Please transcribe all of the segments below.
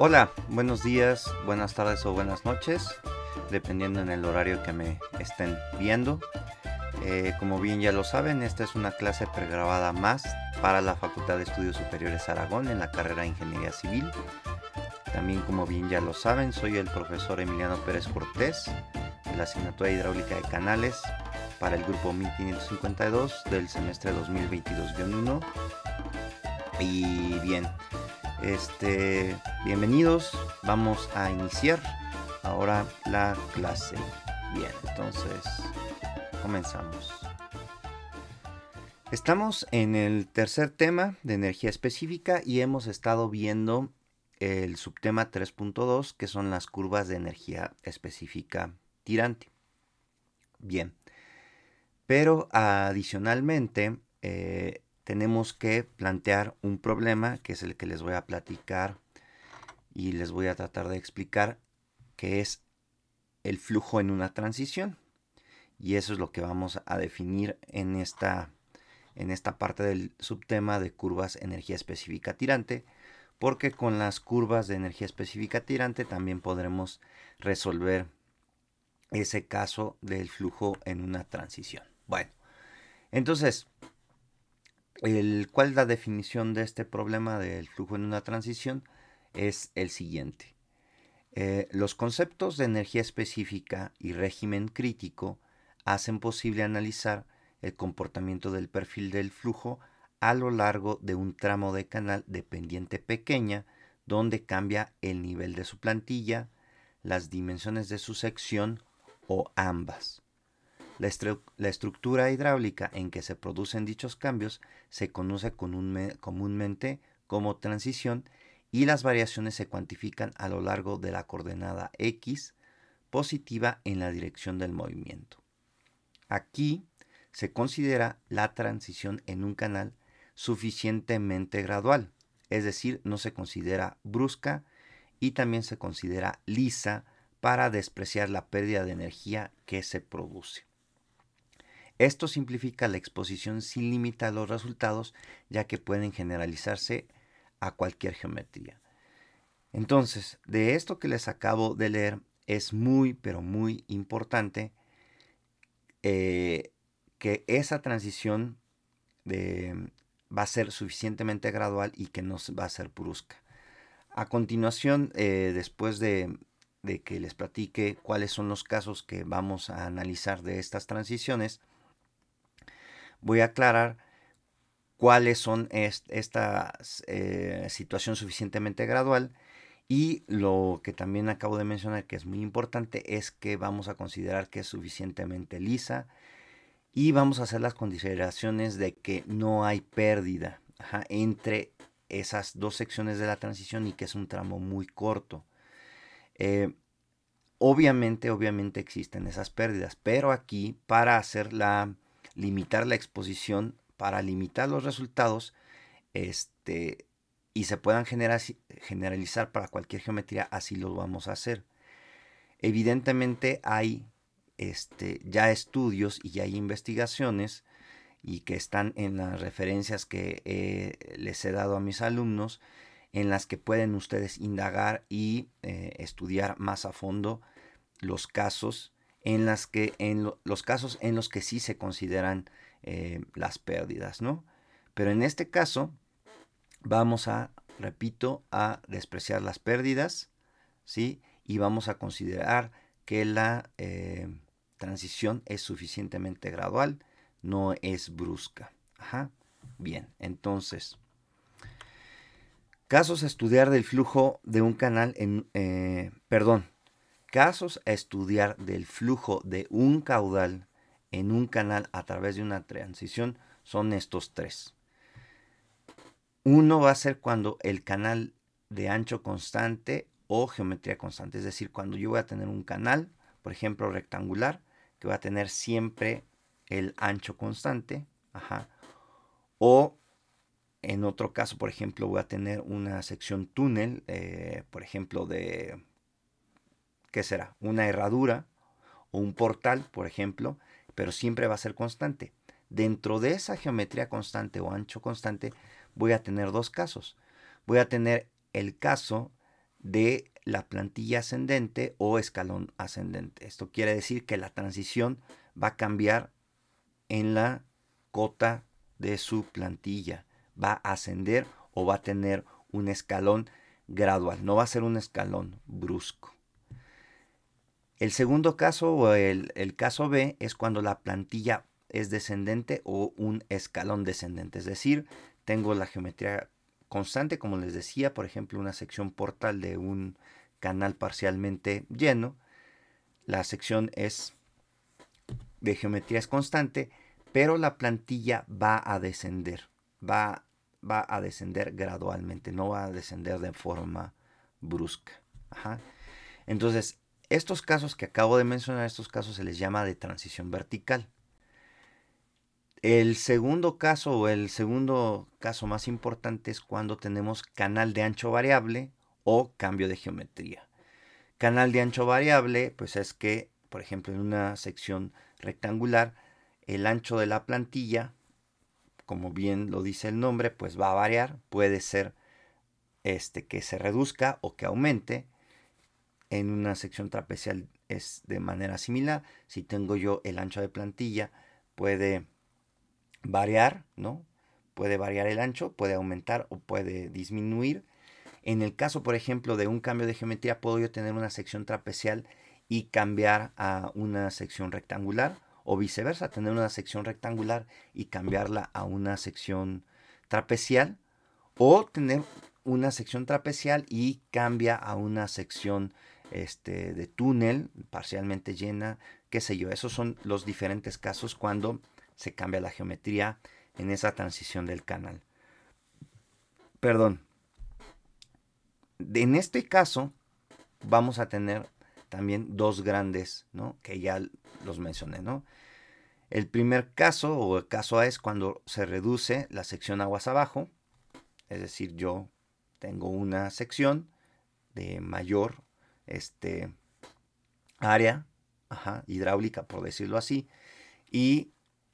Hola, buenos días, buenas tardes o buenas noches, dependiendo en el horario que me estén viendo. Como bien ya lo saben, esta es una clase pregrabada más para la Facultad de Estudios Superiores Aragón en la carrera de Ingeniería Civil. También, como bien ya lo saben, soy el profesor Emiliano Pérez Cortés de la asignatura de Hidráulica de Canales para el grupo 1552 del semestre 2022-1. Y bien, bienvenidos, vamos a iniciar ahora la clase. Bien, entonces comenzamos. Estamos en el tercer tema de energía específica y hemos estado viendo el subtema 3.2, que son las curvas de energía específica tirante. Bien, pero adicionalmente tenemos que plantear un problema, que es el que les voy a platicar y les voy a tratar de explicar, que es el flujo en una transición. Y eso es lo que vamos a definir en esta parte del subtema de curvas energía específica tirante, porque con las curvas de energía específica tirante también podremos resolver ese caso del flujo en una transición. Bueno, entonces, ¿cuál es la definición de este problema del flujo en una transición? Es el siguiente. Los conceptos de energía específica y régimen crítico hacen posible analizar el comportamiento del perfil del flujo a lo largo de un tramo de canal de pendiente pequeña, donde cambia el nivel de su plantilla, las dimensiones de su sección o ambas. La estructura hidráulica en que se producen dichos cambios se conoce comúnmente como transición y las variaciones se cuantifican a lo largo de la coordenada X positiva en la dirección del movimiento. Aquí se considera la transición en un canal suficientemente gradual, es decir, no se considera brusca y también se considera lisa para despreciar la pérdida de energía que se produce. Esto simplifica la exposición sin límite a los resultados, ya que pueden generalizarse a cualquier geometría. Entonces, de esto que les acabo de leer, es muy, pero muy importante que esa transición va a ser suficientemente gradual y que no va a ser brusca. A continuación, después de que les platique cuáles son los casos que vamos a analizar de estas transiciones, voy a aclarar cuáles son esta situación suficientemente gradual. Y lo que también acabo de mencionar, que es muy importante, es que vamos a considerar que es suficientemente lisa y vamos a hacer las consideraciones de que no hay pérdida entre esas dos secciones de la transición y que es un tramo muy corto. Obviamente existen esas pérdidas, pero aquí para limitar la exposición, para limitar los resultados, y se puedan generalizar para cualquier geometría, así lo vamos a hacer. Evidentemente hay ya estudios y ya hay investigaciones y que están en las referencias que les he dado a mis alumnos, en las que pueden ustedes indagar y estudiar más a fondo los casos los casos en los que sí se consideran las pérdidas, ¿no? Pero en este caso vamos repito, a despreciar las pérdidas, ¿sí? Y vamos a considerar que la transición es suficientemente gradual, no es brusca. Ajá. Bien, entonces, casos a estudiar del flujo de un canal casos a estudiar del flujo de un caudal en un canal a través de una transición son estos tres. Uno va a ser cuando el canal de ancho constante o geometría constante, es decir, cuando yo voy a tener un canal, por ejemplo, rectangular, que va a tener siempre el ancho constante, o en otro caso, por ejemplo, voy a tener una sección túnel, por ejemplo, ¿qué será? Una herradura o un portal, por ejemplo, pero siempre va a ser constante. Dentro de esa geometría constante o ancho constante voy a tener dos casos. Voy a tener el caso de la plantilla ascendente o escalón ascendente. Esto quiere decir que la transición va a cambiar en la cota de su plantilla. Va a ascender o va a tener un escalón gradual. No va a ser un escalón brusco. El segundo caso o el caso B es cuando la plantilla es descendente o un escalón descendente. Es decir, tengo la geometría constante, como les decía, por ejemplo, una sección portal de un canal parcialmente lleno. La sección es de geometría es constante, pero la plantilla va a descender. Va a descender gradualmente, no va a descender de forma brusca. Ajá. Entonces, estos casos que acabo de mencionar, estos casos se les llama de transición vertical. El segundo caso o el segundo caso más importante es cuando tenemos canal de ancho variable o cambio de geometría. Canal de ancho variable, pues es que, por ejemplo, en una sección rectangular, el ancho de la plantilla, como bien lo dice el nombre, pues va a variar. Puede ser que se reduzca o que aumente. En una sección trapecial es de manera similar. Si tengo yo el ancho de plantilla, puede variar, ¿no? Puede variar el ancho, puede aumentar o puede disminuir. En el caso, por ejemplo, de un cambio de geometría, puedo yo tener una sección trapecial y cambiar a una sección rectangular, o viceversa, tener una sección rectangular y cambiarla a una sección trapecial, o tener una sección trapecial y cambia a una sección de túnel parcialmente llena, qué sé yo. Esos son los diferentes casos cuando se cambia la geometría en esa transición del canal. Perdón. En este caso vamos a tener también dos grandes, ¿no? Que ya los mencioné, ¿no? El primer caso o el caso A es cuando se reduce la sección aguas abajo, es decir, yo tengo una sección de mayor área hidráulica, por decirlo así, y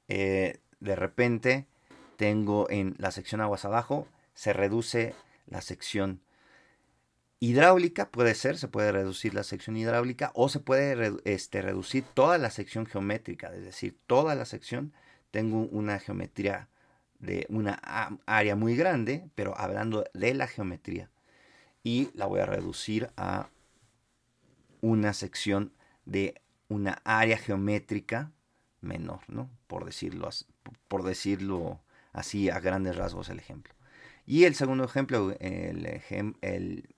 de repente tengo en la sección aguas abajo, se reduce la sección hidráulica, se puede reducir la sección hidráulica o se puede reducir toda la sección geométrica, es decir, toda la sección, tengo una geometría de una área muy grande, pero hablando de la geometría, y la voy a reducir a una sección de una área geométrica menor, ¿no? Por decirlo así a grandes rasgos el ejemplo. Y el segundo ejemplo, el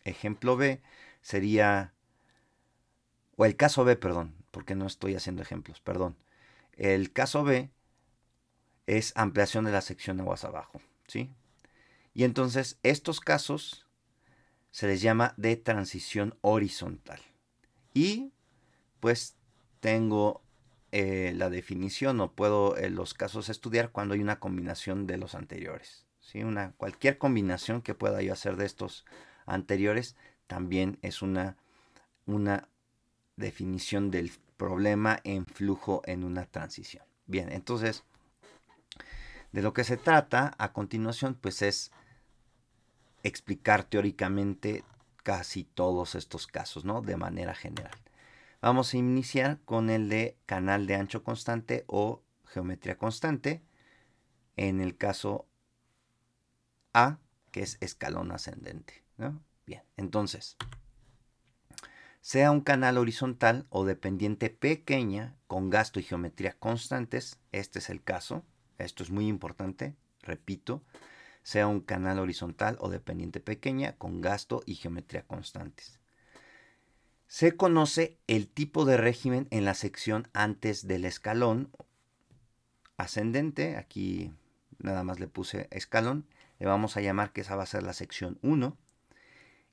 ejemplo B sería, o el caso B, perdón, porque no estoy haciendo ejemplos, perdón. El caso B es ampliación de la sección aguas abajo, ¿sí? Y entonces estos casos se les llama de transición horizontal. Y pues tengo la definición o puedo los casos estudiar cuando hay una combinación de los anteriores. ¿Sí? Cualquier combinación que pueda yo hacer de estos anteriores también es una definición del problema en flujo en una transición. Bien, entonces, de lo que se trata a continuación, pues es explicar teóricamente casi todos estos casos, ¿no? De manera general. Vamos a iniciar con el de canal de ancho constante o geometría constante. En el caso A, que es escalón ascendente, ¿no? Bien, entonces, sea un canal horizontal o dependiente pequeña con gasto y geometría constantes, este es el caso, esto es muy importante, repito, sea un canal horizontal o dependiente pequeña con gasto y geometría constantes. Se conoce el tipo de régimen en la sección antes del escalón ascendente, aquí nada más le puse escalón, le vamos a llamar que esa va a ser la sección 1,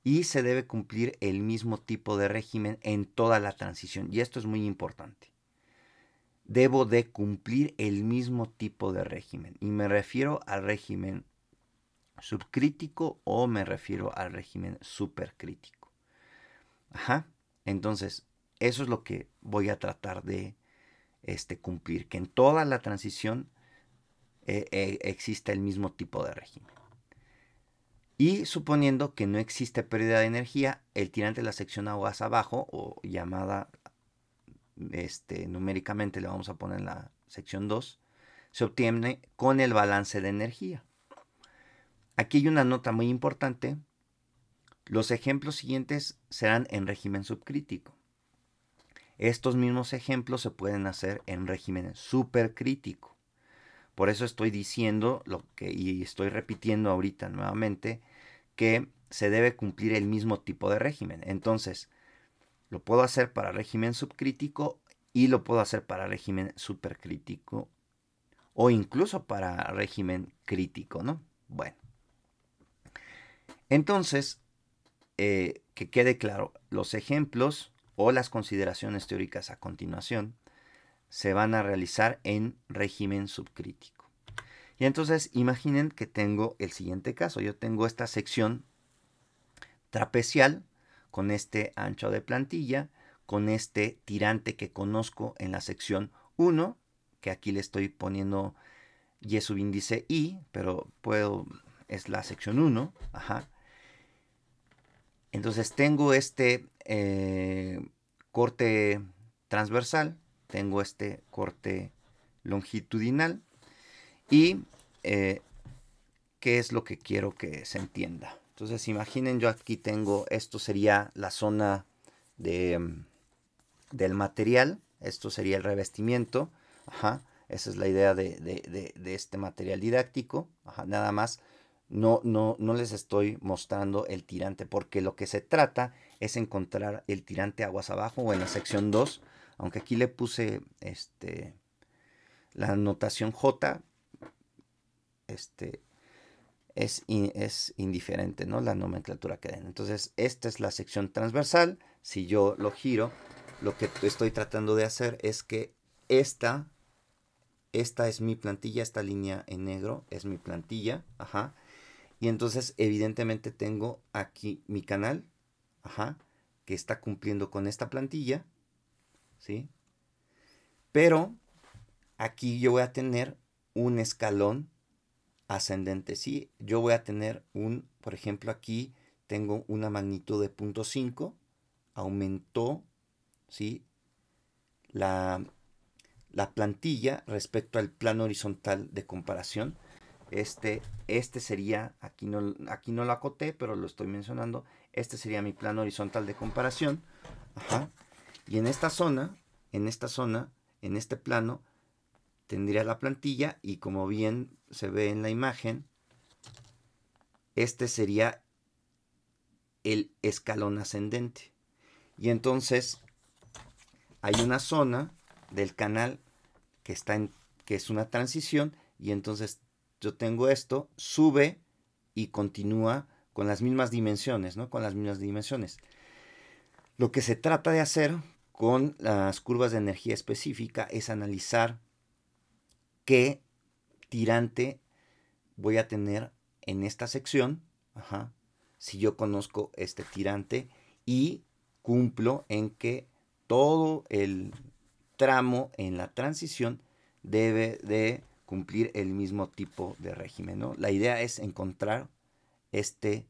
y se debe cumplir el mismo tipo de régimen en toda la transición. Y esto es muy importante. Debo de cumplir el mismo tipo de régimen. Y me refiero al régimen subcrítico o me refiero al régimen supercrítico. Ajá. Entonces, eso es lo que voy a tratar de cumplir. Que en toda la transición exista el mismo tipo de régimen. Y suponiendo que no existe pérdida de energía, el tirante de la sección aguas abajo, o llamada numéricamente le vamos a poner en la sección 2, se obtiene con el balance de energía. Aquí hay una nota muy importante. Los ejemplos siguientes serán en régimen subcrítico. Estos mismos ejemplos se pueden hacer en régimen supercrítico. Por eso estoy diciendo y estoy repitiendo ahorita nuevamente que se debe cumplir el mismo tipo de régimen. Entonces, lo puedo hacer para régimen subcrítico y lo puedo hacer para régimen supercrítico o incluso para régimen crítico, ¿no? Bueno, entonces, que quede claro, los ejemplos o las consideraciones teóricas a continuación se van a realizar en régimen subcrítico. Y entonces imaginen que tengo el siguiente caso. Yo tengo esta sección trapecial con este ancho de plantilla, con este tirante que conozco en la sección 1, que aquí le estoy poniendo y subíndice I, pero es la sección 1. Ajá. Entonces tengo este corte transversal, tengo este corte longitudinal y ¿qué es lo que quiero que se entienda? Entonces imaginen, yo aquí tengo, esto sería la zona del material, esto sería el revestimiento, ajá, esa es la idea de este material didáctico, ajá, nada más. No les estoy mostrando el tirante porque lo que se trata es encontrar el tirante aguas abajo o en la sección 2, aunque aquí le puse la notación J, es indiferente, ¿no? La nomenclatura que den. Entonces, esta es la sección transversal. Si yo lo giro, lo que estoy tratando de hacer es que esta es mi plantilla, esta línea en negro es mi plantilla, ajá. Y entonces, evidentemente, tengo aquí mi canal, ajá, que está cumpliendo con esta plantilla, ¿sí? Pero aquí yo voy a tener un escalón ascendente, ¿sí? Yo voy a tener por ejemplo, aquí tengo una magnitud de 0.5, aumentó, ¿sí? La plantilla respecto al plano horizontal de comparación. Este sería, aquí no lo acoté, pero lo estoy mencionando, este sería mi plano horizontal de comparación, ajá. Y en esta zona, en este plano, tendría la plantilla y como bien se ve en la imagen, este sería el escalón ascendente. Y entonces hay una zona del canal que es una transición y entonces yo tengo esto, sube y continúa con las mismas dimensiones, ¿no? Con las mismas dimensiones. Lo que se trata de hacer con las curvas de energía específica es analizar qué tirante voy a tener en esta sección, ajá, si yo conozco este tirante y cumplo en que todo el tramo en la transición debe de cumplir el mismo tipo de régimen, ¿no? La idea es encontrar este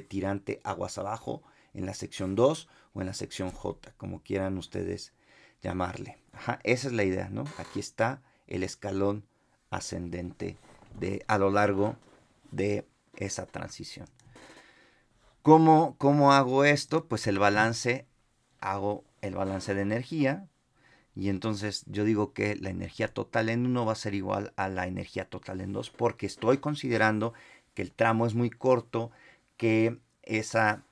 tirante aguas abajo en la sección 2 o en la sección J, como quieran ustedes llamarle. Ajá, esa es la idea, ¿no? Aquí está el escalón ascendente a lo largo de esa transición. ¿Cómo hago esto? Pues hago el balance de energía y entonces yo digo que la energía total en 1 va a ser igual a la energía total en 2 porque estoy considerando que el tramo es muy corto, que esa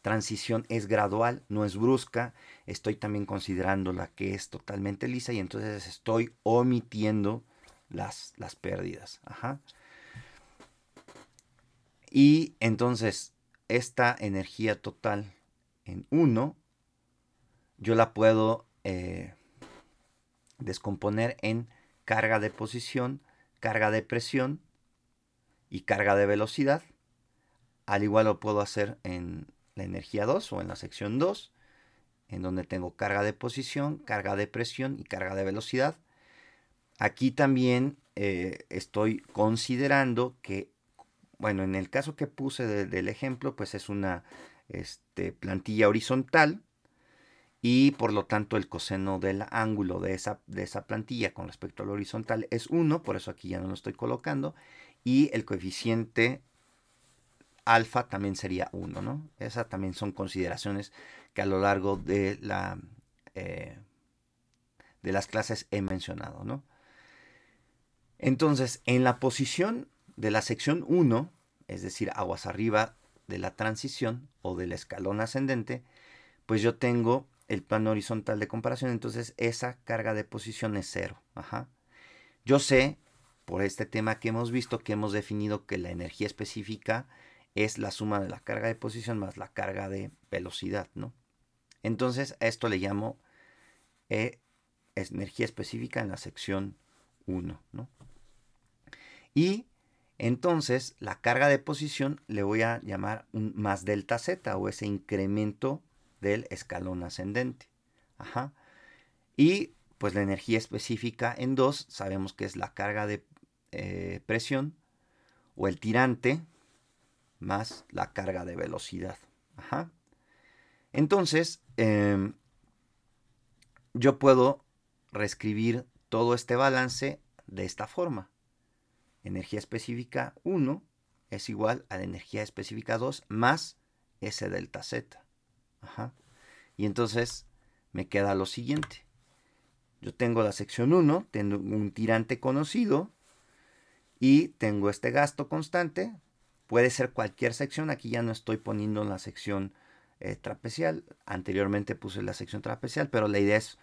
transición es gradual, no es brusca. Estoy también considerando la que es totalmente lisa y entonces estoy omitiendo las pérdidas. Ajá. Y entonces esta energía total en 1 yo la puedo descomponer en carga de posición, carga de presión y carga de velocidad. Al igual lo puedo hacer en la energía 2 o en la sección 2, en donde tengo carga de posición, carga de presión y carga de velocidad. Aquí también estoy considerando que bueno, en el caso que puse del ejemplo, pues es una plantilla horizontal y por lo tanto el coseno del ángulo de esa plantilla con respecto al horizontal es 1, por eso aquí ya no lo estoy colocando, y el coeficiente alfa también sería 1, ¿no? Esas también son consideraciones que a lo largo de las clases he mencionado, ¿no? Entonces, en la posición de la sección 1, es decir, aguas arriba de la transición o del escalón ascendente, pues yo tengo el plano horizontal de comparación, entonces esa carga de posición es 0. Ajá. Yo sé, por este tema que hemos visto, que hemos definido que la energía específica es la suma de la carga de posición más la carga de velocidad, ¿no? Entonces, a esto le llamo energía específica en la sección 1, ¿no? Y entonces la carga de posición le voy a llamar un más delta z o ese incremento del escalón ascendente. Ajá. Y pues la energía específica en 2 sabemos que es la carga de presión o el tirante más la carga de velocidad. Ajá. Entonces, yo puedo reescribir todo este balance de esta forma. Energía específica 1 es igual a la energía específica 2 más S delta Z. Ajá. Y entonces me queda lo siguiente. Yo tengo la sección 1, tengo un tirante conocido y tengo este gasto constante. Puede ser cualquier sección. Aquí ya no estoy poniendo la sección trapecial. Anteriormente puse la sección trapecial, pero la idea es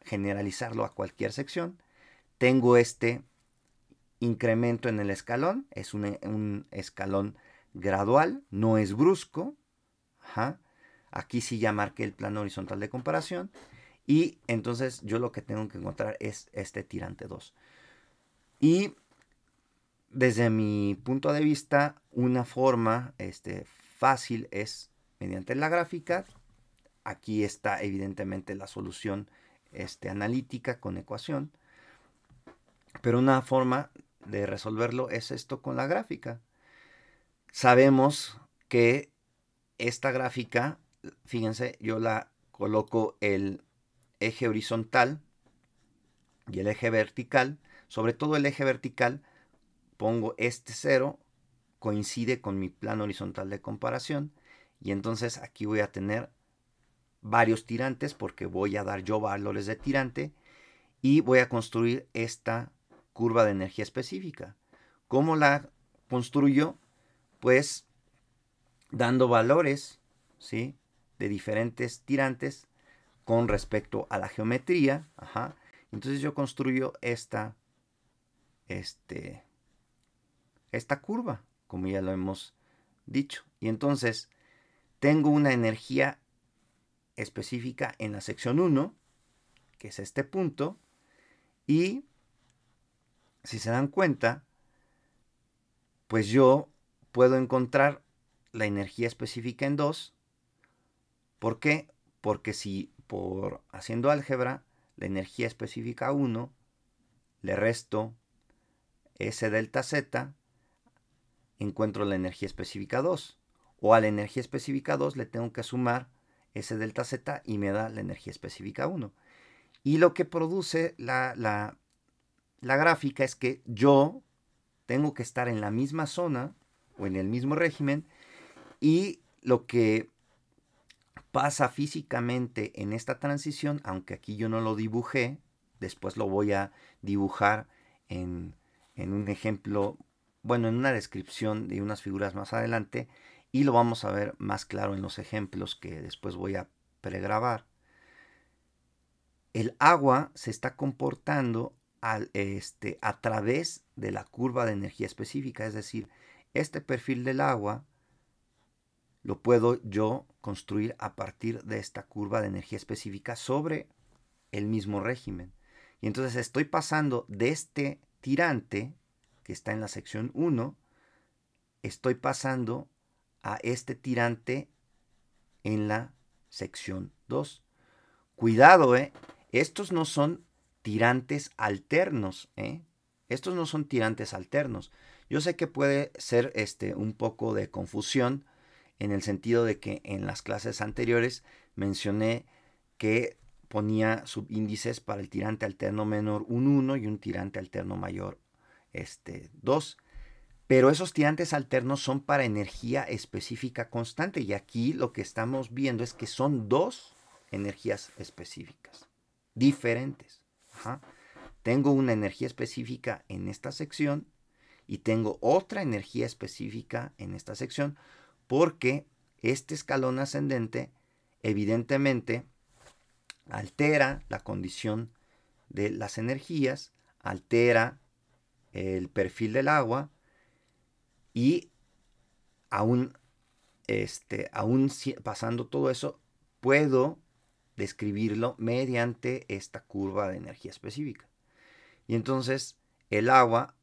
generalizarlo a cualquier sección. Tengo este incremento en el escalón, es un escalón gradual, no es brusco. Ajá. Aquí sí ya marqué el plano horizontal de comparación. Y entonces yo lo que tengo que encontrar es este tirante 2. Y desde mi punto de vista, una forma fácil es mediante la gráfica. Aquí está evidentemente la solución analítica con ecuación. Pero una forma de resolverlo es esto con la gráfica. Sabemos que esta gráfica, fíjense, yo la coloco el eje horizontal y el eje vertical. Sobre todo el eje vertical, pongo este 0, coincide con mi plano horizontal de comparación. Y entonces aquí voy a tener varios tirantes porque voy a dar yo valores de tirante y voy a construir esta curva de energía específica. ¿Cómo la construyo? Pues dando valores, ¿sí?, de diferentes tirantes con respecto a la geometría. Ajá. Entonces yo construyo esta curva, como ya lo hemos dicho. Y entonces tengo una energía específica en la sección 1, que es este punto, y si se dan cuenta, pues yo puedo encontrar la energía específica en 2. ¿Por qué? Porque si haciendo álgebra, la energía específica 1 le resto S delta Z, encuentro la energía específica 2. O a la energía específica 2 le tengo que sumar S delta Z y me da la energía específica 1. Y lo que produce la gráfica es que yo tengo que estar en la misma zona o en el mismo régimen, y lo que pasa físicamente en esta transición, aunque aquí yo no lo dibujé, después lo voy a dibujar en un ejemplo, bueno, en una descripción de unas figuras más adelante, y lo vamos a ver más claro en los ejemplos que después voy a pregrabar. El agua se está comportando a través de la curva de energía específica, es decir, este perfil del agua lo puedo yo construir a partir de esta curva de energía específica sobre el mismo régimen. Y entonces estoy pasando de este tirante que está en la sección 1, estoy pasando a este tirante en la sección 2. Cuidado, estos no son tirantes alternos, estos no son tirantes alternos. Yo sé que puede ser un poco de confusión en el sentido de que en las clases anteriores mencioné que ponía subíndices para el tirante alterno menor un 1 y un tirante alterno mayor 2. Pero esos tirantes alternos son para energía específica constante y aquí lo que estamos viendo es que son dos energías específicas diferentes. Ajá. Tengo una energía específica en esta sección y tengo otra energía específica en esta sección porque este escalón ascendente evidentemente altera la condición de las energías, altera el perfil del agua y aún pasando todo eso, puedo describirlo mediante esta curva de energía específica. Y entonces el agua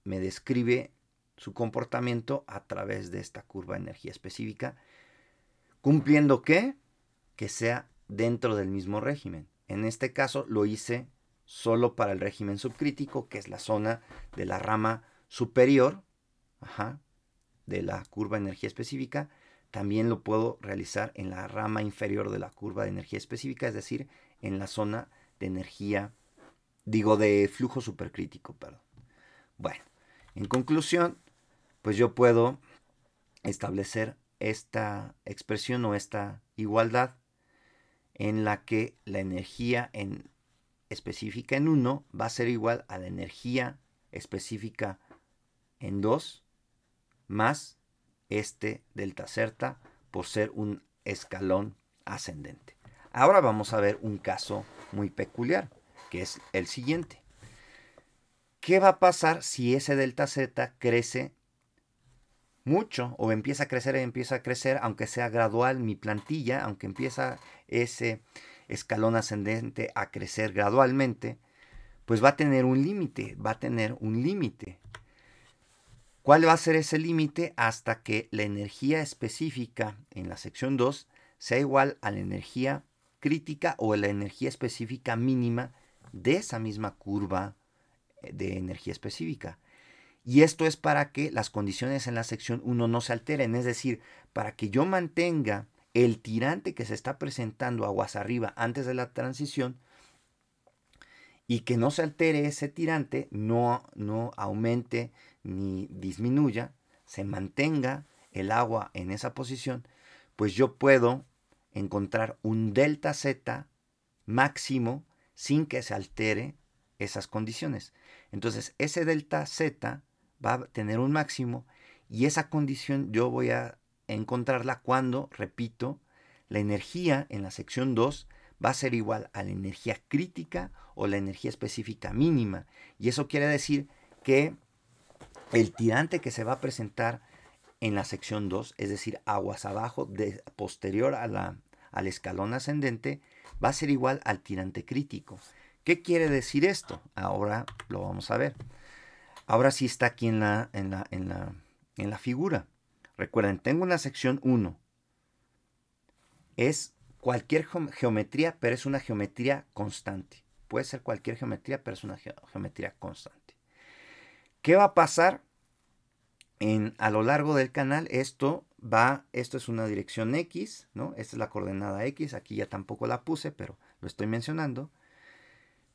me describe su comportamiento a través de esta curva de energía específica, cumpliendo que sea dentro del mismo régimen. En este caso lo hice solo para el régimen subcrítico, que es la zona de la rama superior, de la curva de energía específica. También lo puedo realizar en la rama inferior de la curva de energía específica, es decir, en la zona de energía, de flujo supercrítico, perdón. Bueno, en conclusión, pues yo puedo establecer esta expresión o esta igualdad en la que la energía específica en 1 va a ser igual a la energía específica en 2 más delta zeta por ser un escalón ascendente. Ahora vamos a ver un caso muy peculiar, que es el siguiente. ¿Qué va a pasar si ese delta z crece mucho o empieza a crecer, aunque sea gradual mi plantilla, aunque empieza ese escalón ascendente a crecer gradualmente, pues va a tener un límite, ¿Cuál va a ser ese límite? Hasta que la energía específica en la sección 2 sea igual a la energía crítica o a la energía específica mínima de esa misma curva de energía específica. Y esto es para que las condiciones en la sección 1 no se alteren, es decir, para que yo mantenga el tirante que se está presentando aguas arriba antes de la transición y que no se altere ese tirante, no aumente ni disminuya, se mantenga el agua en esa posición, pues yo puedo encontrar un delta Z máximo sin que se altere esas condiciones. Entonces ese delta Z va a tener un máximo y esa condición yo voy a encontrarla cuando, repito, la energía en la sección 2 va a ser igual a la energía crítica o la energía específica mínima. Y eso quiere decir que el tirante que se va a presentar en la sección 2, es decir, aguas abajo, posterior al escalón ascendente, va a ser igual al tirante crítico. ¿Qué quiere decir esto? Ahora lo vamos a ver. Ahora sí está aquí en la figura. Recuerden, tengo una sección 1. Es cualquier geometría, pero es una geometría constante. Puede ser cualquier geometría, pero es una geometría constante. ¿Qué va a pasar a lo largo del canal? Esto es una dirección X, ¿no? Esta es la coordenada X. Aquí ya tampoco la puse, pero lo estoy mencionando.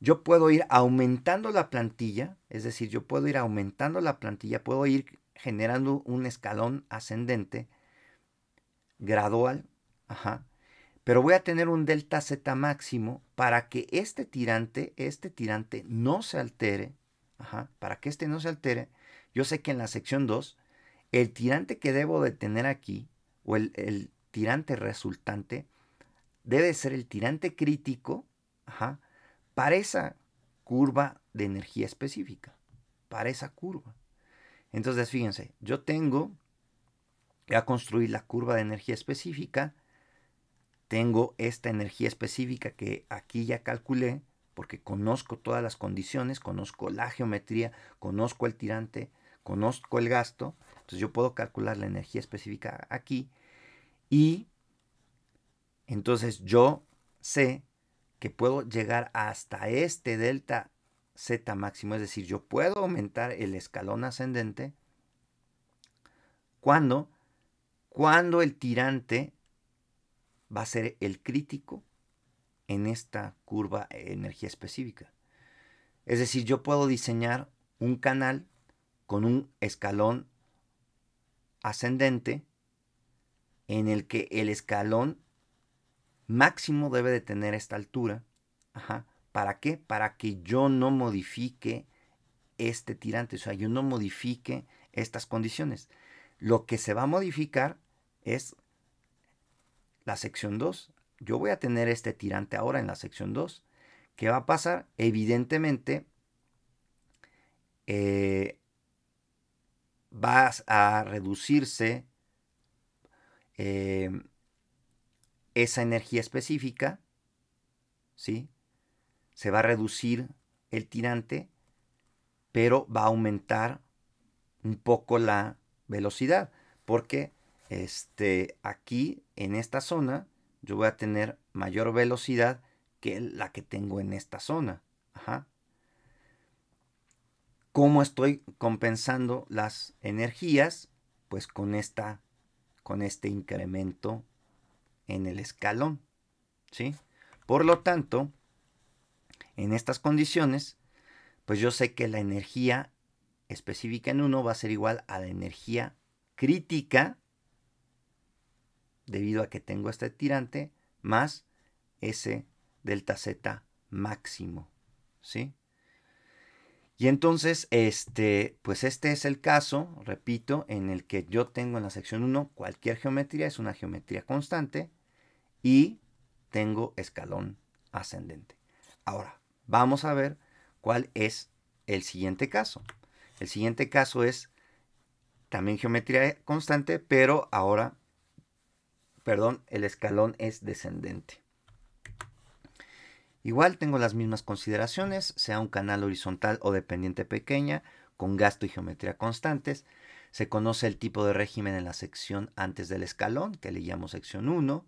Yo puedo ir aumentando la plantilla, es decir, yo puedo ir aumentando la plantilla, puedo ir generando un escalón ascendente gradual, pero voy a tener un delta Z máximo para que este tirante no se altere, para que no se altere. Yo sé que en la sección 2, el tirante que debo de tener aquí, o el tirante resultante, debe ser el tirante crítico, para esa curva de energía específica, para esa curva. Entonces, fíjense, yo voy a construir la curva de energía específica, tengo esta energía específica que aquí ya calculé, porque conozco todas las condiciones, conozco la geometría, conozco el tirante, conozco el gasto, entonces yo puedo calcular la energía específica aquí, y entonces yo sé que puedo llegar hasta este delta Z máximo, es decir, yo puedo aumentar el escalón ascendente, ¿Cuándo? Cuando el tirante va a ser el crítico en esta curva de energía específica. Es decir, yo puedo diseñar un canal con un escalón ascendente en el que el escalón máximo debe de tener esta altura. Ajá. ¿Para qué? Para que yo no modifique este tirante, o sea, yo no modifique estas condiciones. Lo que se va a modificar es la sección 2. Yo voy a tener este tirante ahora en la sección 2. ¿Qué va a pasar? Evidentemente, va a reducirse esa energía específica, ¿sí? Se va a reducir el tirante, pero va a aumentar un poco la velocidad, porque aquí en esta zona yo voy a tener mayor velocidad que la que tengo en esta zona. Ajá. ¿Cómo estoy compensando las energías? Pues con este incremento en el escalón, ¿sí? Por lo tanto, en estas condiciones, pues yo sé que la energía específica en 1 va a ser igual a la energía crítica, debido a que tengo este tirante, más ese delta Z máximo, ¿sí? Y entonces, pues este es el caso, repito, en el que yo tengo en la sección 1 cualquier geometría, es una geometría constante, y tengo escalón ascendente. Ahora, vamos a ver cuál es el siguiente caso. El siguiente caso es también geometría constante, pero ahora, perdón, el escalón es descendente. Igual tengo las mismas consideraciones, sea un canal horizontal o de pendiente pequeña, con gasto y geometría constantes. Se conoce el tipo de régimen en la sección antes del escalón, que le llamo sección 1.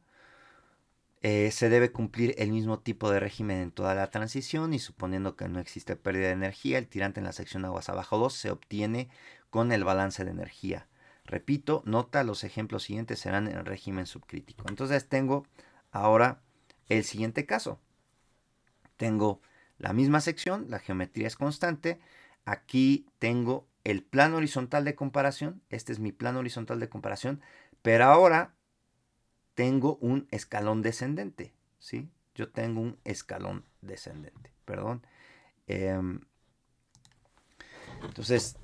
Se debe cumplir el mismo tipo de régimen en toda la transición y suponiendo que no existe pérdida de energía, el tirante en la sección aguas abajo 2 se obtiene con el balance de energía. Repito, nota, los ejemplos siguientes serán en el régimen subcrítico. Entonces tengo ahora el siguiente caso. Tengo la misma sección, la geometría es constante. Aquí tengo el plano horizontal de comparación. Este es mi plano horizontal de comparación. Pero ahora tengo un escalón descendente, ¿sí? Yo tengo un escalón descendente, perdón. Entonces,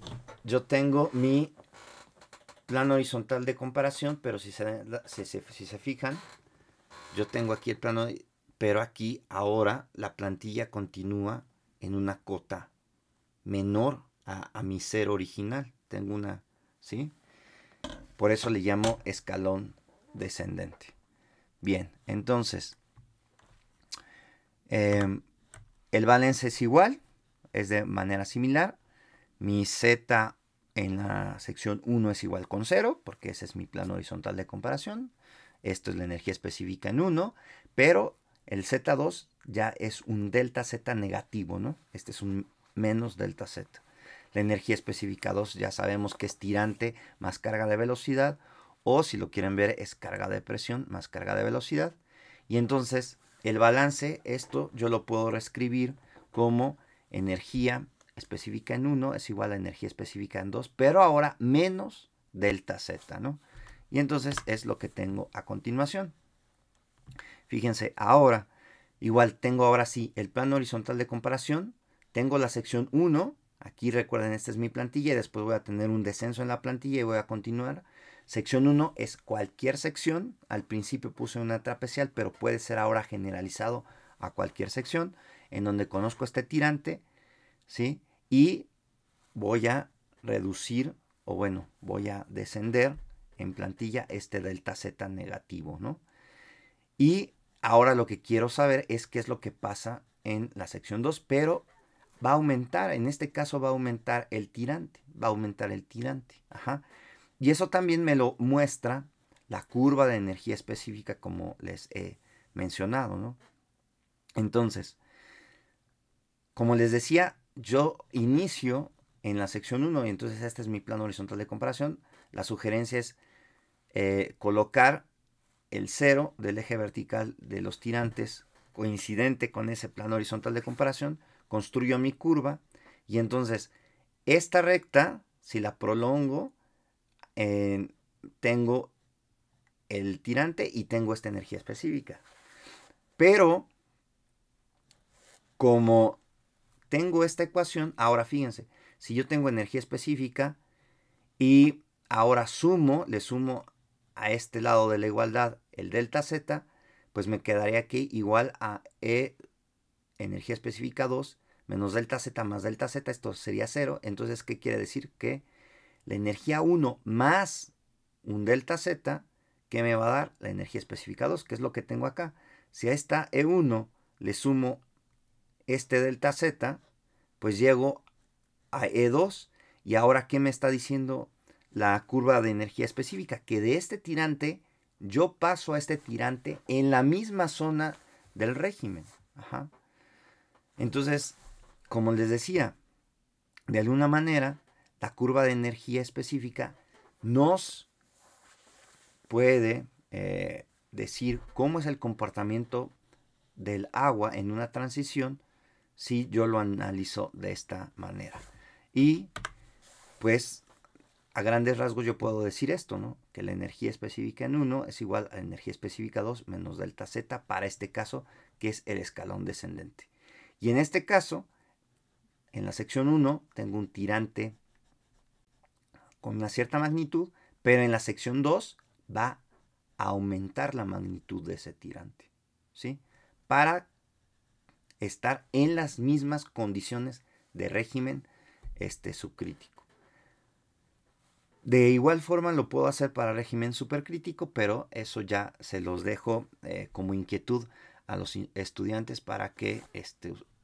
yo tengo mi plano horizontal de comparación, pero si se fijan, yo tengo aquí el plano, pero aquí ahora la plantilla continúa en una cota menor a mi cero original. Tengo una, ¿sí? Por eso le llamo escalón descendente. Bien, entonces, el balance es igual, es de manera similar. Mi Z en la sección 1 es igual con 0, porque ese es mi plano horizontal de comparación. Esto es la energía específica en 1, pero el Z2 ya es un delta Z negativo, ¿no? Este es un menos delta Z. La energía específica 2 ya sabemos que es tirante más carga de velocidad, o si lo quieren ver es carga de presión más carga de velocidad. Y entonces el balance, esto yo lo puedo reescribir como energía específica en 1 es igual a energía específica en 2, pero ahora menos delta Z, ¿no? Y entonces es lo que tengo a continuación. Fíjense, ahora, igual tengo ahora sí el plano horizontal de comparación, tengo la sección 1, aquí recuerden, esta es mi plantilla, y después voy a tener un descenso en la plantilla y voy a continuar. Sección 1 es cualquier sección, al principio puse una trapezial, pero puede ser ahora generalizado a cualquier sección, en donde conozco este tirante, ¿sí? Y voy a reducir, o bueno, voy a descender en plantilla este delta Z negativo, ¿no? Y ahora lo que quiero saber es qué es lo que pasa en la sección 2, pero va a aumentar, en este caso va a aumentar el tirante, ajá. Y eso también me lo muestra la curva de energía específica como les he mencionado, ¿no? Entonces, como les decía, yo inicio en la sección 1 y entonces este es mi plano horizontal de comparación. la sugerencia es colocar el 0 del eje vertical de los tirantes coincidente con ese plano horizontal de comparación, construyo mi curva y entonces esta recta, si la prolongo, tengo el tirante y tengo esta energía específica. Pero como tengo esta ecuación, ahora fíjense, si yo tengo energía específica y ahora le sumo a este lado de la igualdad el delta Z, pues me quedaría aquí igual a E energía específica 2 menos delta Z más delta Z, esto sería 0. Entonces, ¿qué quiere decir? Que la energía 1 más un delta Z, ¿qué me va a dar? La energía específica 2, que es lo que tengo acá. Si a esta E1 le sumo este delta Z, pues llego a E2. Y ahora, ¿qué me está diciendo la curva de energía específica? Que de este tirante, yo paso a este tirante en la misma zona del régimen. Ajá. Entonces, como les decía, de alguna manera, la curva de energía específica nos puede decir cómo es el comportamiento del agua en una transición si yo lo analizo de esta manera. Y pues a grandes rasgos yo puedo decir esto, ¿no? Que la energía específica en 1 es igual a la energía específica 2 menos delta Z para este caso, que es el escalón descendente. Y en este caso, en la sección 1 tengo un tirante con una cierta magnitud, pero en la sección 2 va a aumentar la magnitud de ese tirante, ¿sí? Para estar en las mismas condiciones de régimen subcrítico. De igual forma lo puedo hacer para régimen supercrítico, pero eso ya se los dejo como inquietud a los estudiantes para que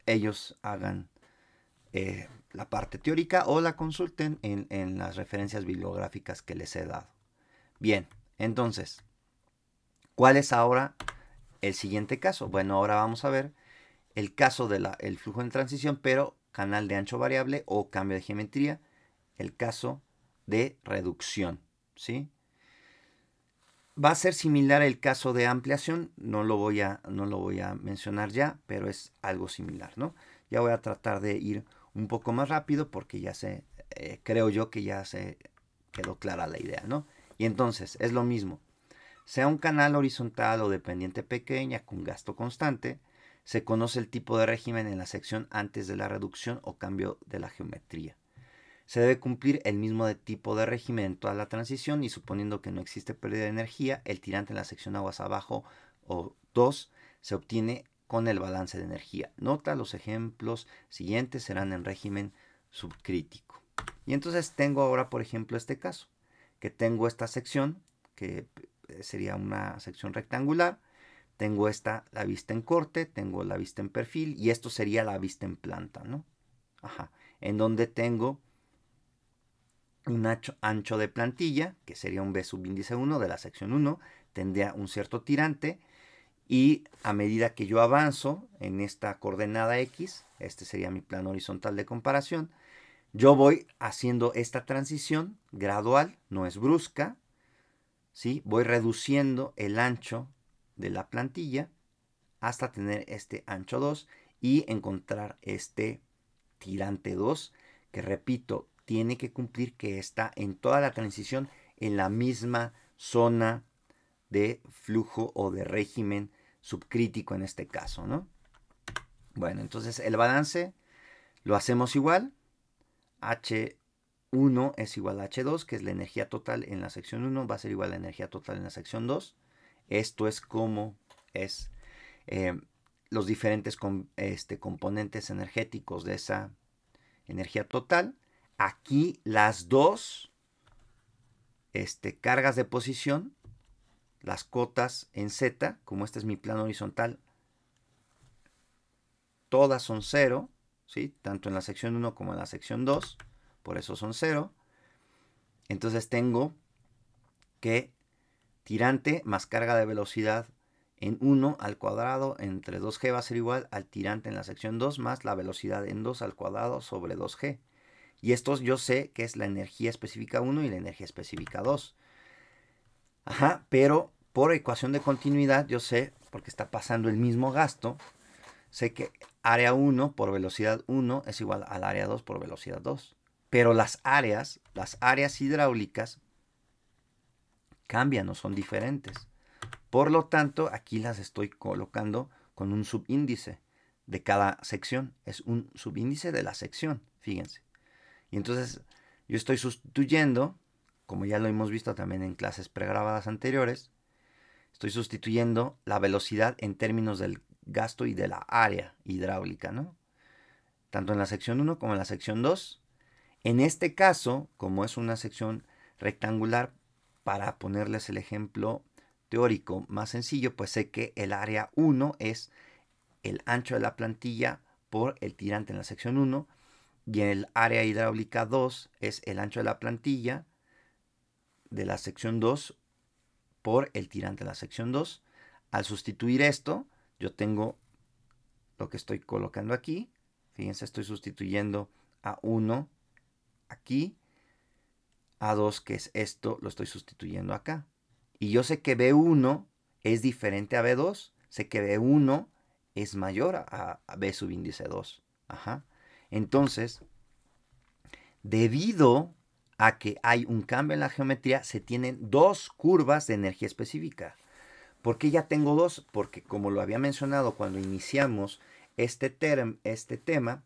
ellos hagan la parte teórica o la consulten en las referencias bibliográficas que les he dado. Bien, entonces, ¿cuál es ahora el siguiente caso? Bueno, ahora vamos a ver el caso del flujo en transición, pero canal de ancho variable o cambio de geometría, el caso de reducción, ¿sí? Va a ser similar el caso de ampliación, no lo voy a mencionar ya, pero es algo similar, ¿no? Ya voy a tratar de ir un poco más rápido porque ya creo yo que ya se quedó clara la idea, ¿no? Y entonces es lo mismo, sea un canal horizontal o de pendiente pequeña con gasto constante, se conoce el tipo de régimen en la sección antes de la reducción o cambio de la geometría. Se debe cumplir el mismo tipo de régimen en toda la transición y suponiendo que no existe pérdida de energía, el tirante en la sección aguas abajo o 2 se obtiene con el balance de energía. Nota, los ejemplos siguientes serán en régimen subcrítico. Y entonces tengo ahora, por ejemplo, este caso, que tengo esta sección, que sería una sección rectangular, tengo la vista en corte, tengo la vista en perfil y esto sería la vista en planta, ¿no? Ajá, en donde tengo un ancho de plantilla, que sería un B subíndice 1 de la sección 1, tendría un cierto tirante y a medida que yo avanzo en esta coordenada X, este sería mi plano horizontal de comparación, yo voy haciendo esta transición gradual, no es brusca, ¿sí? Voy reduciendo el ancho de la plantilla hasta tener este ancho 2 y encontrar este tirante 2, que repito, tiene que cumplir que está en toda la transición en la misma zona de flujo o de régimen subcrítico en este caso, ¿no? Bueno, entonces el balance lo hacemos igual. H1 es igual a H2, que es la energía total en la sección 1, va a ser igual a la energía total en la sección 2. Esto es como es los diferentes componentes energéticos de esa energía total. Aquí las dos cargas de posición, las cotas en Z, como este es mi plano horizontal, todas son 0, ¿sí? Tanto en la sección 1 como en la sección 2, por eso son 0. Entonces tengo que tirante más carga de velocidad en 1 al cuadrado entre 2g va a ser igual al tirante en la sección 2 más la velocidad en 2 al cuadrado sobre 2g. Y esto yo sé que es la energía específica 1 y la energía específica 2. Ajá, pero por ecuación de continuidad yo sé, porque está pasando el mismo gasto, sé que área 1 por velocidad 1 es igual al área 2 por velocidad 2. Pero las áreas hidráulicas cambian o son diferentes. Por lo tanto, aquí las estoy colocando con un subíndice de cada sección. Es un subíndice de la sección, fíjense. Y entonces yo estoy sustituyendo, como ya lo hemos visto también en clases pregrabadas anteriores, estoy sustituyendo la velocidad en términos del gasto y de la área hidráulica, ¿no? Tanto en la sección 1 como en la sección 2. En este caso, como es una sección rectangular, para ponerles el ejemplo teórico más sencillo, pues sé que el área 1 es el ancho de la plantilla por el tirante en la sección 1 y el área hidráulica 2 es el ancho de la plantilla de la sección 2 por el tirante en la sección 2. Al sustituir esto, yo tengo lo que estoy colocando aquí. Fíjense, estoy sustituyendo a 1 aquí, A2, que es esto, lo estoy sustituyendo acá. Y yo sé que B1 es diferente a B2. Sé que B1 es mayor a B subíndice 2. Ajá. Entonces, debido a que hay un cambio en la geometría, se tienen dos curvas de energía específica. ¿Por qué ya tengo dos? Porque como lo había mencionado cuando iniciamos este tema,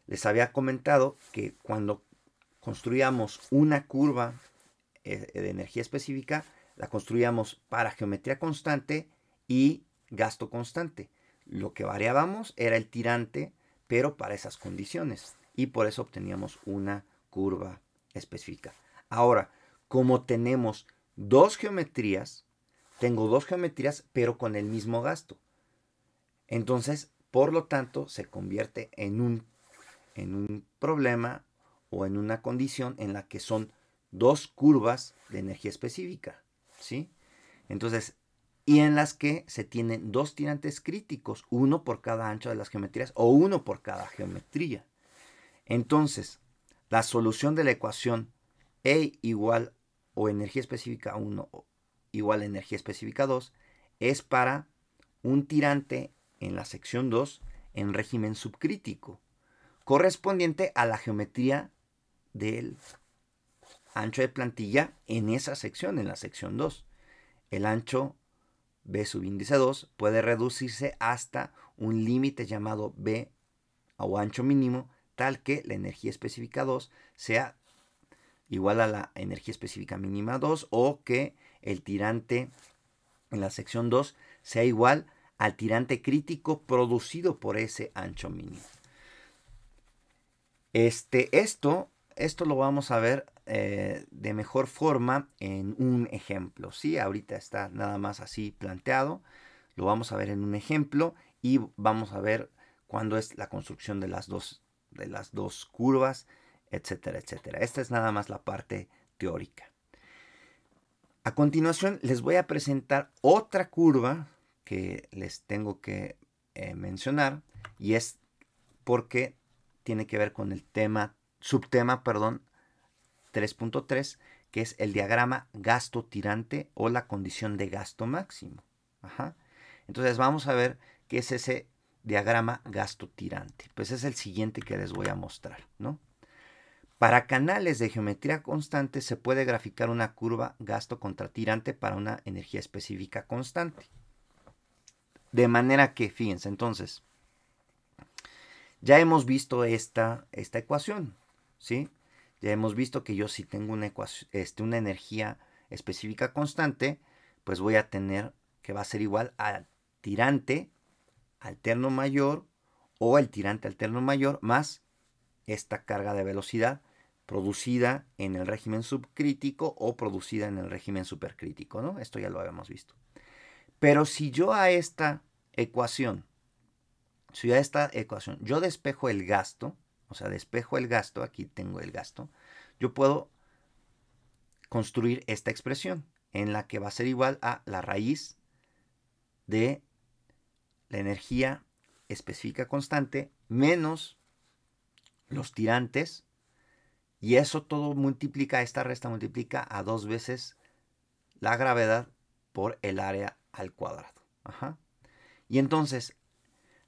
les había comentado que cuando construíamos una curva de energía específica, la construíamos para geometría constante y gasto constante. Lo que variábamos era el tirante, pero para esas condiciones. Y por eso obteníamos una curva específica. Ahora, como tenemos tengo dos geometrías, pero con el mismo gasto. Entonces, por lo tanto, se convierte en un problema o en una condición en la que son dos curvas de energía específica, ¿sí? Entonces, y en las que se tienen dos tirantes críticos, uno por cada ancho de las geometrías o uno por cada geometría. Entonces, la solución de la ecuación E igual o energía específica 1 igual a energía específica 2 es para un tirante en la sección 2 en régimen subcrítico, correspondiente a la geometría del ancho de plantilla en esa sección, en la sección 2. El ancho B subíndice 2 puede reducirse hasta un límite llamado B o ancho mínimo, tal que la energía específica 2 sea igual a la energía específica mínima 2 o que el tirante en la sección 2 sea igual al tirante crítico producido por ese ancho mínimo. Esto lo vamos a ver de mejor forma en un ejemplo, ¿sí? Ahorita está nada más así planteado. Lo vamos a ver en un ejemplo y vamos a ver cuándo es la construcción de las dos curvas, etcétera, etcétera. Esta es nada más la parte teórica. A continuación les voy a presentar otra curva que les tengo que mencionar y es porque tiene que ver con el subtema 3.3, que es el diagrama gasto tirante o la condición de gasto máximo. Ajá. Entonces vamos a ver qué es ese diagrama gasto tirante. Pues es el siguiente que les voy a mostrar, ¿no? Para canales de geometría constante se puede graficar una curva gasto contra tirante para una energía específica constante. De manera que, fíjense, entonces, ya hemos visto esta ecuación, ¿sí? Ya hemos visto que yo si tengo una energía específica constante, pues voy a tener que va a ser igual al tirante alterno mayor o el tirante alterno mayor más esta carga de velocidad producida en el régimen subcrítico o producida en el régimen supercrítico, ¿no? Esto ya lo habíamos visto. Pero si yo a esta ecuación yo despejo el gasto, aquí tengo el gasto, yo puedo construir esta expresión en la que va a ser igual a la raíz de la energía específica constante menos los tirantes Y eso todo multiplica, esta resta multiplica a 2 veces la gravedad por el área al cuadrado. Ajá. Y entonces,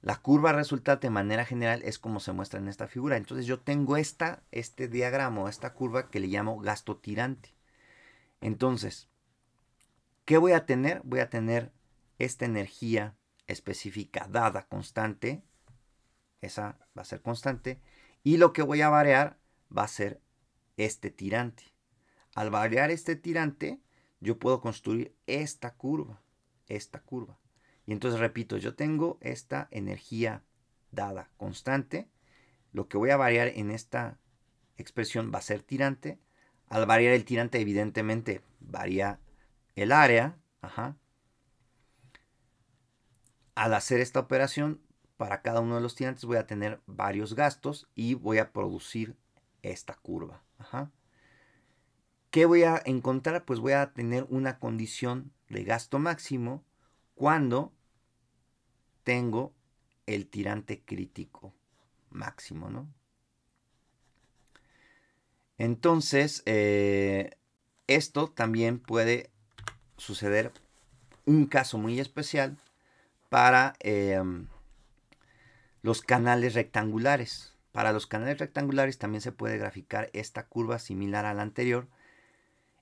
la curva resultante de manera general es como se muestra en esta figura. Entonces yo tengo este diagrama, esta curva que le llamo gasto tirante. Entonces, ¿qué voy a tener? Voy a tener esta energía específica dada constante. Esa va a ser constante. Y lo que voy a variar va a ser este tirante. Al variar este tirante, yo puedo construir esta curva. Esta curva. Y entonces repito, yo tengo esta energía dada constante. Lo que voy a variar en esta expresión va a ser tirante. Al variar el tirante, evidentemente, varía el área. Ajá. Al hacer esta operación, para cada uno de los tirantes voy a tener varios gastos y voy a producir esta curva. Ajá. ¿Qué voy a encontrar? Pues voy a tener una condición de gasto máximo cuando tengo el tirante crítico máximo, ¿no? Entonces, esto también puede suceder un caso muy especial para los canales rectangulares. Para los canales rectangulares también se puede graficar esta curva similar a la anterior.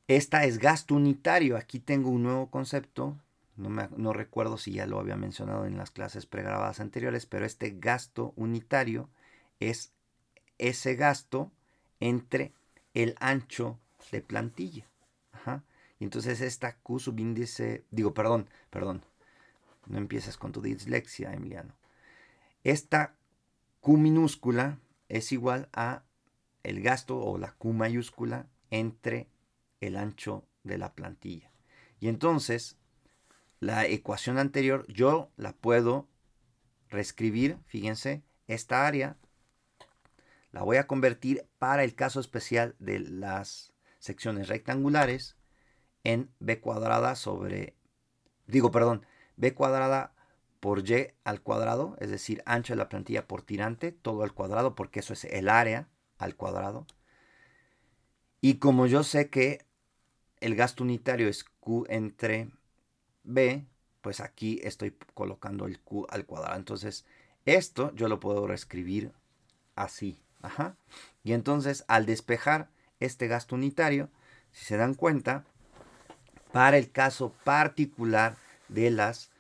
Esta es gasto unitario. Aquí tengo un nuevo concepto. No recuerdo si ya lo había mencionado en las clases pregrabadas anteriores, pero este gasto unitario es ese gasto entre el ancho de plantilla. Ajá. Y entonces esta Q subíndice, perdón, no empieces con tu dislexia, Emiliano. Esta Q minúscula es igual a el gasto o la Q mayúscula entre el ancho de la plantilla. Y entonces la ecuación anterior yo la puedo reescribir. Fíjense, esta área la voy a convertir para el caso especial de las secciones rectangulares en b cuadrada sobre, b cuadrada por y al cuadrado, es decir, ancho de la plantilla por tirante, todo al cuadrado, porque eso es el área al cuadrado. Y como yo sé que el gasto unitario es Q entre B, pues aquí estoy colocando el Q al cuadrado. Entonces, esto yo lo puedo reescribir así. Ajá. Y entonces, al despejar este gasto unitario, si se dan cuenta, para el caso particular de las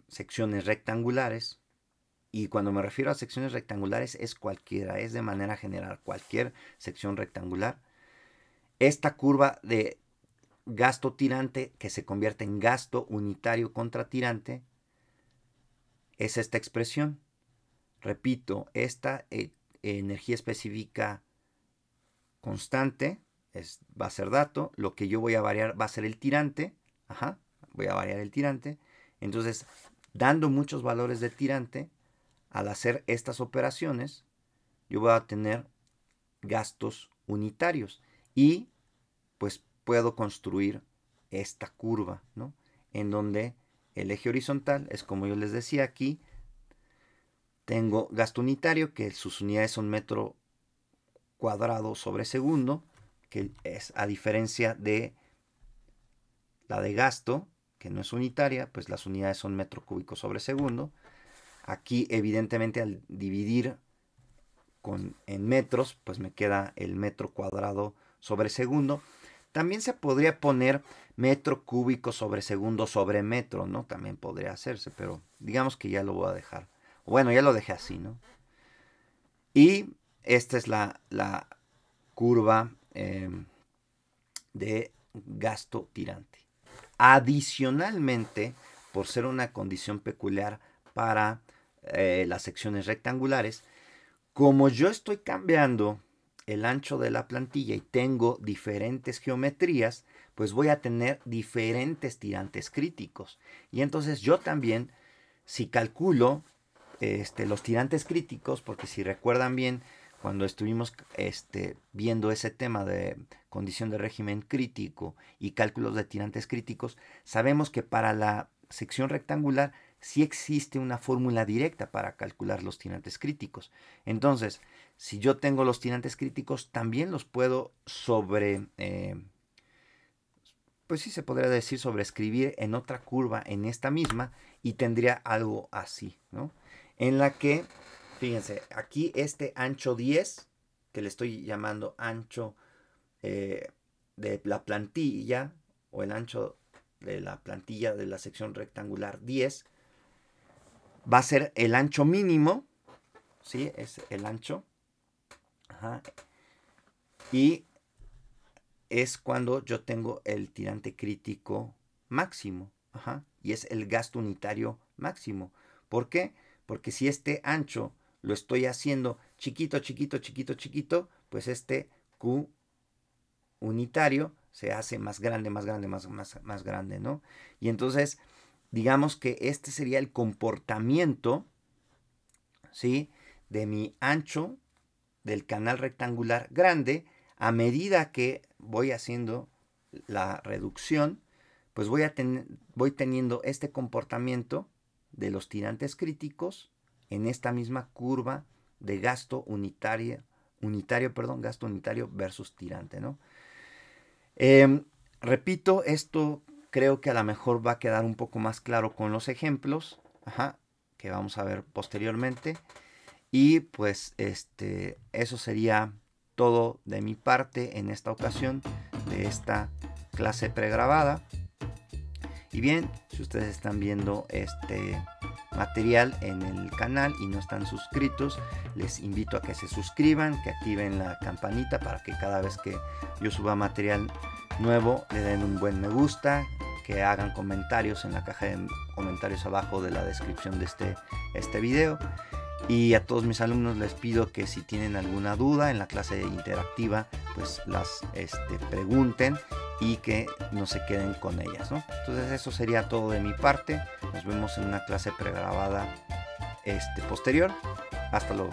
secciones rectangulares, y cuando me refiero a secciones rectangulares es cualquiera, es de manera general, cualquier sección rectangular, esta curva de gasto tirante que se convierte en gasto unitario contra tirante es esta expresión. Repito, esta energía específica constante va a ser dato. Lo que yo voy a variar va a ser el tirante. Ajá, voy a variar el tirante. Entonces, dando muchos valores de tirante, al hacer estas operaciones, yo voy a tener gastos unitarios. Y pues puedo construir esta curva, ¿no? En donde el eje horizontal es como yo les decía aquí. Tengo gasto unitario, que sus unidades son metro cuadrado sobre segundo, que es a diferencia de la de gasto, que no es unitaria, pues las unidades son metro cúbico sobre segundo. Aquí, evidentemente, al dividir en metros, pues me queda el metro cuadrado sobre segundo. También se podría poner metro cúbico sobre segundo sobre metro, ¿no? También podría hacerse, pero digamos que ya lo voy a dejar. Bueno, ya lo dejé así, ¿no? Y esta es la curva de gasto tirante. Adicionalmente, por ser una condición peculiar para las secciones rectangulares, como yo estoy cambiando el ancho de la plantilla y tengo diferentes geometrías, pues voy a tener diferentes tirantes críticos. Y entonces yo también, si calculo los tirantes críticos, porque si recuerdan bien, cuando estuvimos viendo ese tema de condición de régimen crítico y cálculos de tirantes críticos, sabemos que para la sección rectangular sí existe una fórmula directa para calcular los tirantes críticos. Entonces, si yo tengo los tirantes críticos, también los puedo pues sí se podría decir sobreescribir en otra curva en esta misma y tendría algo así, ¿no? En la que, fíjense, aquí este ancho 10, que le estoy llamando ancho de la plantilla, o el ancho de la plantilla de la sección rectangular 10, va a ser el ancho mínimo, ¿sí? Es el ancho. Ajá. Y es cuando yo tengo el tirante crítico máximo. Ajá. Y es el gasto unitario máximo. ¿Por qué? Porque si este ancho lo estoy haciendo chiquito, chiquito, chiquito, chiquito, pues este Q unitario se hace más grande, más grande, más grande, ¿no? Y entonces, digamos que este sería el comportamiento, ¿sí?, de mi ancho del canal rectangular grande. A medida que voy haciendo la reducción, pues voy teniendo este comportamiento de los tirantes críticos en esta misma curva de gasto unitario, gasto unitario versus tirante, ¿no? Repito, esto creo que a lo mejor va a quedar un poco más claro con los ejemplos, que vamos a ver posteriormente. Y pues eso sería todo de mi parte en esta ocasión de esta clase pregrabada. Y bien, si ustedes están viendo este material en el canal y no están suscritos, les invito a que se suscriban, que activen la campanita para que cada vez que yo suba material nuevo le den un buen me gusta, que hagan comentarios en la caja de comentarios abajo de la descripción de este video. Y a todos mis alumnos les pido que si tienen alguna duda en la clase interactiva, pues las pregunten y que no se queden con ellas, ¿no? Entonces eso sería todo de mi parte. Nos vemos en una clase pregrabada posterior. Hasta luego.